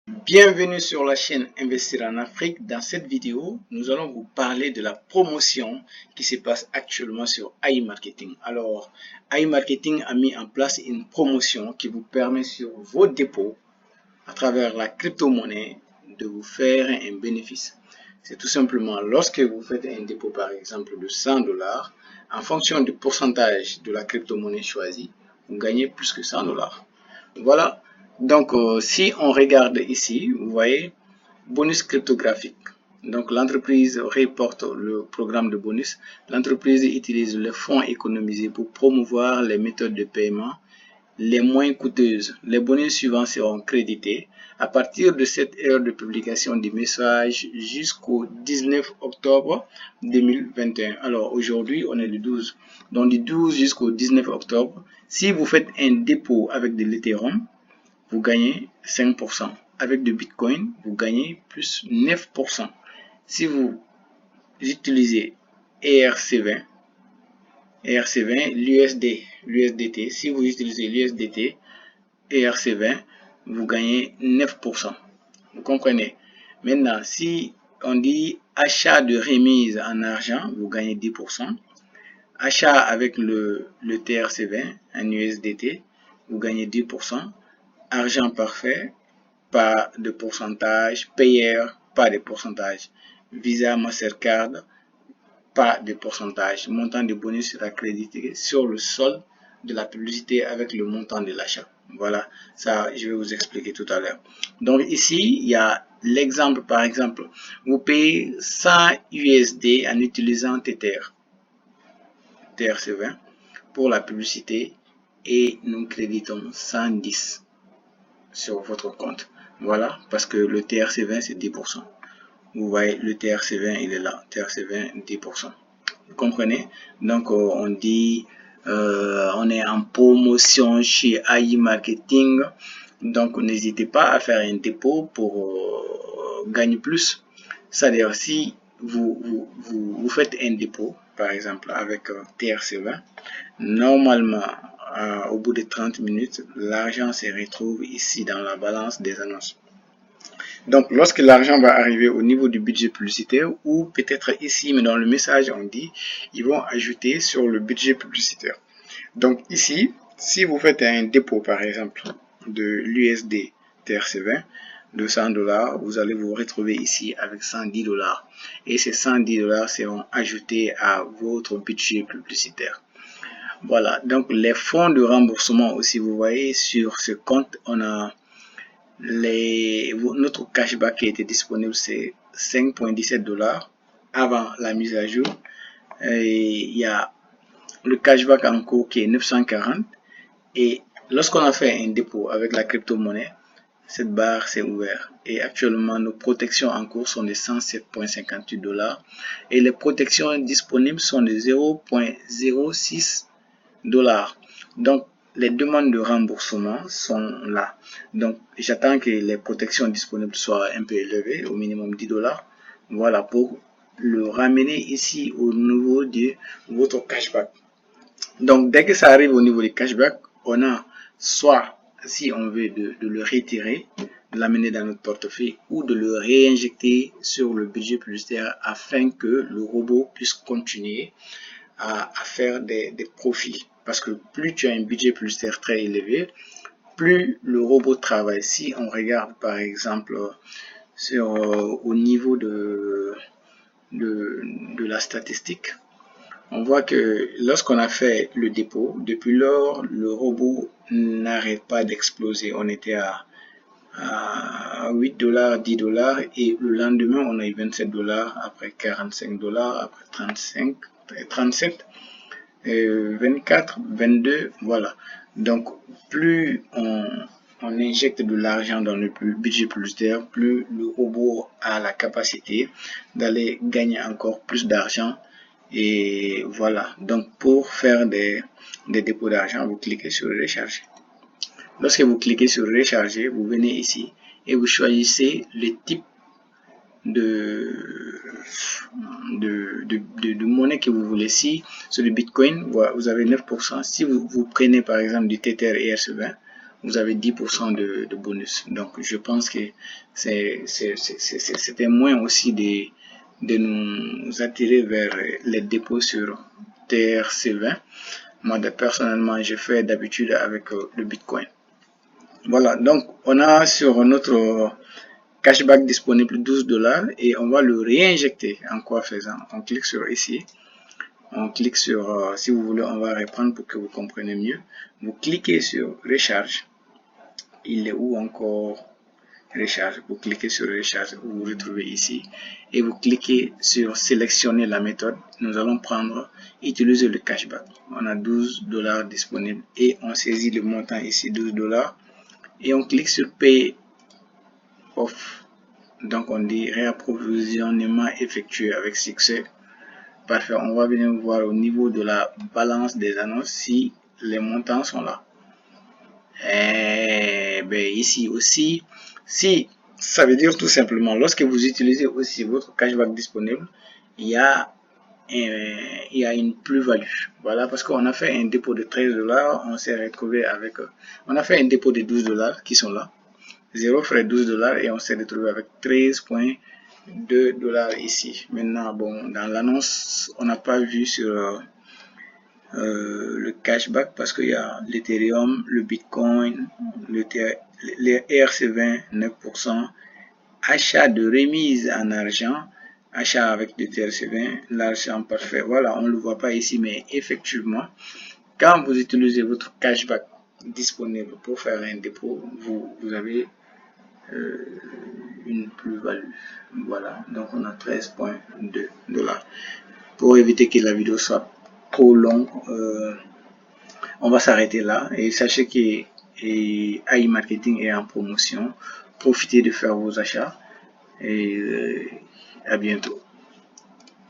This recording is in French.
Bienvenue sur la chaîne Investir en Afrique. Dans cette vidéo, nous allons vous parler de la promotion qui se passe actuellement sur AI Marketing. Alors, AI Marketing a mis en place une promotion qui vous permet sur vos dépôts, à travers la crypto-monnaie, de vous faire un bénéfice. C'est tout simplement lorsque vous faites un dépôt, par exemple, de 100 $, en fonction du pourcentage de la crypto-monnaie choisie, vous gagnez plus que 100 $. Voilà. Donc, si on regarde ici, vous voyez, bonus cryptographique. Donc, l'entreprise reporte le programme de bonus. L'entreprise utilise les fonds économisés pour promouvoir les méthodes de paiement les moins coûteuses. Les bonus suivants seront crédités à partir de cette heure de publication du message jusqu'au 19 octobre 2021. Alors aujourd'hui, on est le 12. Donc du 12 jusqu'au 19 octobre, si vous faites un dépôt avec de l'Ethereum, vous gagnez 5%. Avec du Bitcoin, vous gagnez plus 9%. Si vous utilisez ERC20, l'USDT, si vous utilisez l'USDT, ERC20, vous gagnez 9%. Vous comprenez? Maintenant, si on dit achat de remise en argent, vous gagnez 10%. Achat avec le TRC20, un USDT, vous gagnez 10%. Argent parfait, pas de pourcentage. Payeur, pas de pourcentage. Visa, Mastercard, pas de pourcentage. Montant de bonus sera crédité sur le solde de la publicité avec le montant de l'achat. Voilà, ça je vais vous expliquer tout à l'heure. Donc ici, il y a l'exemple, par exemple, vous payez 100 USD en utilisant Tether, TRC20 pour la publicité et nous créditons 110 sur votre compte. Voilà, parce que le TRC20 c'est 10%. Vous voyez, le TRC20 il est là, TRC20 10%. Vous comprenez? Donc on dit on est en promotion chez AI Marketing, donc n'hésitez pas à faire un dépôt pour gagner plus. C'est-à-dire si vous faites un dépôt, par exemple avec TRC20, normalement au bout de 30 minutes, l'argent se retrouve ici dans la balance des annonces. Donc, lorsque l'argent va arriver au niveau du budget publicitaire, ou peut-être ici, mais dans le message, on dit, ils vont ajouter sur le budget publicitaire. Donc, ici, si vous faites un dépôt, par exemple, de l'USD TRC20, de 100 $, vous allez vous retrouver ici avec 110 $. Et ces 110 $ seront ajoutés à votre budget publicitaire. Voilà. Donc, les fonds de remboursement aussi, vous voyez, sur ce compte, on a notre cashback qui était disponible, c'est 5,17 $ avant la mise à jour. Et il y a le cashback en cours qui est 940. Et lorsqu'on a fait un dépôt avec la crypto-monnaie, cette barre s'est ouverte. Et actuellement, nos protections en cours sont de 107,58 $. Et les protections disponibles sont de 0,06 $. Donc, les demandes de remboursement sont là. Donc, j'attends que les protections disponibles soient un peu élevées, au minimum 10 $. Voilà, pour le ramener ici au niveau de votre cashback. Donc, dès que ça arrive au niveau du cashback, on a soit, si on veut, de le retirer, de l'amener dans notre portefeuille ou de le réinjecter sur le budget publicitaire afin que le robot puisse continuer à faire des profits. Parce que plus tu as un budget publicitaire très élevé, plus le robot travaille. Si on regarde par exemple au niveau de la statistique, on voit que lorsqu'on a fait le dépôt, depuis lors, le robot n'arrête pas d'exploser. On était à 8 $, 10 $ et le lendemain, on a eu 27 $, après 45 $, après 35, 37, 24, 22, voilà. Donc, plus on injecte de l'argent dans le budget publicitaire, plus le robot a la capacité d'aller gagner encore plus d'argent. Et voilà. Donc, pour faire des dépôts d'argent, vous cliquez sur recharger. Lorsque vous cliquez sur recharger, vous venez ici et vous choisissez le type de monnaie que vous voulez. Si sur le Bitcoin, vous avez 9%. Si vous prenez par exemple du Tether ERC20, vous avez 10% de bonus. Donc, je pense que c'était moins aussi de nous attirer vers les dépôts sur TRC20. Moi, personnellement, je fais d'habitude avec le Bitcoin. Voilà, donc on a sur notre cashback disponible 12 $ et on va le réinjecter. En quoi faisant? On clique sur ici. On clique sur, si vous voulez, on va reprendre pour que vous compreniez mieux. Vous cliquez sur recharge. Il est où encore? Recharge. Vous cliquez sur recharge, vous vous retrouvez ici et vous cliquez sur sélectionner la méthode. Nous allons prendre utiliser le cashback. On a 12 $ disponible et on saisit le montant ici, 12 $ et on clique sur payer off. Donc on dit réapprovisionnement effectué avec succès. Parfait, on va venir voir au niveau de la balance des annonces si les montants sont là. Et ben ici aussi, si ça veut dire tout simplement, lorsque vous utilisez aussi votre cashback disponible, il y a une plus-value. Voilà, parce qu'on a fait un dépôt de 13 $, on s'est retrouvé avec, on a fait un dépôt de 12 $ qui sont là, 0 frais 12 $ et on s'est retrouvé avec 13,2 $ ici. Maintenant, bon, dans l'annonce, on n'a pas vu sur le cashback parce qu'il y a l'Ethereum, le Bitcoin, les ERC20 9%, achat de remise en argent, achat avec le TRC20, l'argent parfait. Voilà, on ne le voit pas ici, mais effectivement, quand vous utilisez votre cashback disponible pour faire un dépôt, vous avez une plus-value. Voilà, donc on a 13,2 $. Pour éviter que la vidéo soit trop longue, on va s'arrêter là et sachez que AI Marketing est en promotion. Profitez de faire vos achats et à bientôt.